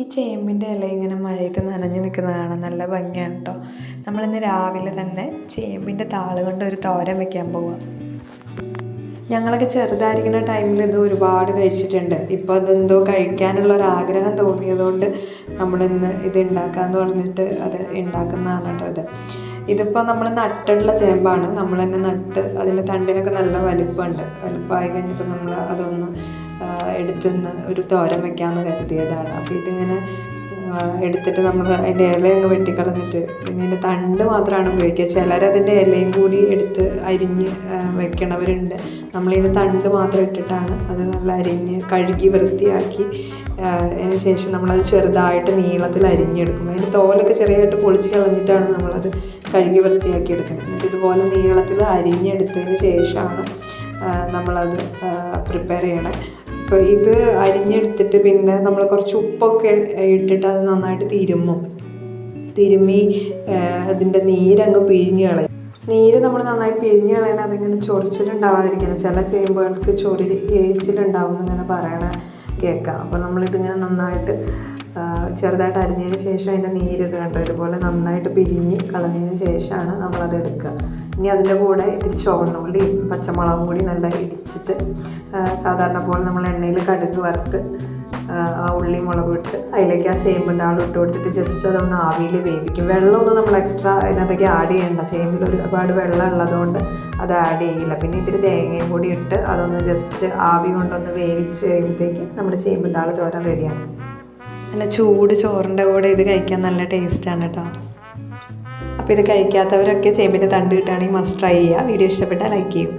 ഈ ചേമ്പിൻ്റെ ഇല ഇങ്ങനെ മഴയത്ത് നനഞ്ഞ് നിൽക്കുന്നത് കാണാൻ നല്ല ഭംഗിയാണ് കേട്ടോ. നമ്മളിന്ന് രാവിലെ തന്നെ ചേമ്പിൻ്റെ താള് കൊണ്ട് ഒരു തോരൻ വെക്കാൻ പോവുക. ഞങ്ങളൊക്കെ ചെറുതായിരിക്കുന്ന ടൈമിൽ ഇത് ഒരുപാട് കഴിച്ചിട്ടുണ്ട്. ഇപ്പോൾ അതെന്തോ കഴിക്കാനുള്ളൊരാഗ്രഹം തോന്നിയതുകൊണ്ട് നമ്മളിന്ന് ഇത് ഉണ്ടാക്കാമെന്ന് പറഞ്ഞിട്ട് അത് ഉണ്ടാക്കുന്നതാണ് കേട്ടോ. ഇതിപ്പോൾ നമ്മൾ നട്ടുള്ള ചേമ്പാണ്. നമ്മൾ തന്നെ നട്ട് അതിൻ്റെ തണ്ടിനൊക്കെ നല്ല വലിപ്പമായി കഴിഞ്ഞപ്പോൾ നമ്മൾ അതൊന്ന് എടുത്തുനിന്ന് ഒരു തോരൻ വെക്കാമെന്ന് കരുതിയതാണ്. അപ്പോൾ ഇതിങ്ങനെ എടുത്തിട്ട് നമ്മൾ അതിൻ്റെ ഇല അങ്ങ് വെട്ടിക്കളഞ്ഞിട്ട് പിന്നെ അതിൻ്റെ തണ്ട് മാത്രമാണ് ഉപയോഗിക്കുക. ചിലരതിൻ്റെ ഇലയും കൂടി എടുത്ത് അരിഞ്ഞ് വെക്കണവരുണ്ട്. നമ്മളിതിൻ്റെ തണ്ട് മാത്രം ഇട്ടിട്ടാണ് അത് നല്ല അരിഞ്ഞ് കഴുകി വൃത്തിയാക്കി അതിന് ശേഷം നമ്മളത് ചെറുതായിട്ട് നീളത്തിൽ അരിഞ്ഞെടുക്കും. അതിൻ്റെ തോലൊക്കെ ചെറിയതായിട്ട് പൊളിച്ച് കളഞ്ഞിട്ടാണ് നമ്മളത് കഴുകി വൃത്തിയാക്കി എടുക്കുന്നത്. എന്നിട്ട് ഇതുപോലെ നീളത്തിൽ അരിഞ്ഞെടുത്തതിന് ശേഷമാണ് നമ്മളത് പ്രിപ്പയർ ചെയ്യണത്. അപ്പോൾ ഇത് അരിഞ്ഞെടുത്തിട്ട് പിന്നെ നമ്മൾ കുറച്ച് ഉപ്പൊക്കെ ഇട്ടിട്ട് അത് നന്നായിട്ട് തിരുമ്മി അതിൻ്റെ നീരങ്ങ് പിഴിഞ്ഞ് കളയും. നീര് നമ്മൾ നന്നായി പിഴിഞ്ഞ് കളയണം. അതിങ്ങനെ ചൊറിച്ചിലുണ്ടാവാതിരിക്കുന്നത്. ചില ചേമ്പുകൾക്ക് ചൊറിച്ചിലുണ്ടാവും എന്നിങ്ങനെ പറയണ കേൾക്കാം. അപ്പോൾ നമ്മളിതിങ്ങനെ നന്നായിട്ട് ചെറുതായിട്ട് അരിഞ്ഞതിന് ശേഷം അതിൻ്റെ നീര് ഇത് കണ്ടോ ഇതുപോലെ നന്നായിട്ട് പിഴിഞ്ഞ് കളഞ്ഞതിന് ശേഷമാണ് നമ്മളത് എടുക്കുക. ഇനി അതിൻ്റെ കൂടെ ഇത്തിരി ചുവന്നുള്ളിയും പച്ചമുളകും കൂടി നല്ല ഇടിച്ചിട്ട് സാധാരണ പോലെ നമ്മൾ എണ്ണയിൽ കടുക് വറുത്ത് ആ ഉള്ളി മുളക് ഇട്ട് അതിലേക്ക് ആ ചേമ്പും താളും ഇട്ട് കൊടുത്തിട്ട് ജസ്റ്റ് അതൊന്ന് ആവിയിൽ വേവിക്കും. വെള്ളമൊന്നും നമ്മൾ എക്സ്ട്രാ അതിനകത്തേക്ക് ആഡ് ചെയ്യേണ്ട. ചേമ്പിൽ ഒരുപാട് വെള്ളം ഉള്ളതുകൊണ്ട് അത് ആഡ് ചെയ്യില്ല. പിന്നെ ഇത്തിരി തേങ്ങയും കൂടി ഇട്ട് അതൊന്ന് ജസ്റ്റ് ആവി കൊണ്ടൊന്ന് വേവിച്ച് കഴിയുമ്പോഴത്തേക്കും നമ്മുടെ ചേമ്പും താള് തോരൻ റെഡിയാണ്. നല്ല ചൂട് ചോറിൻ്റെ കൂടെ ഇത് കഴിക്കാൻ നല്ല ടേസ്റ്റാണ് കേട്ടോ. അപ്പോൾ ഇത് കഴിക്കാത്തവരൊക്കെ ചേമ്പിൻ്റെ തണ്ട് കിട്ടുകയാണെങ്കിൽ മസ്റ്റ് ട്രൈ ചെയ്യുക. വീഡിയോ ഇഷ്ടപ്പെട്ടാൽ ലൈക്ക് ചെയ്യും.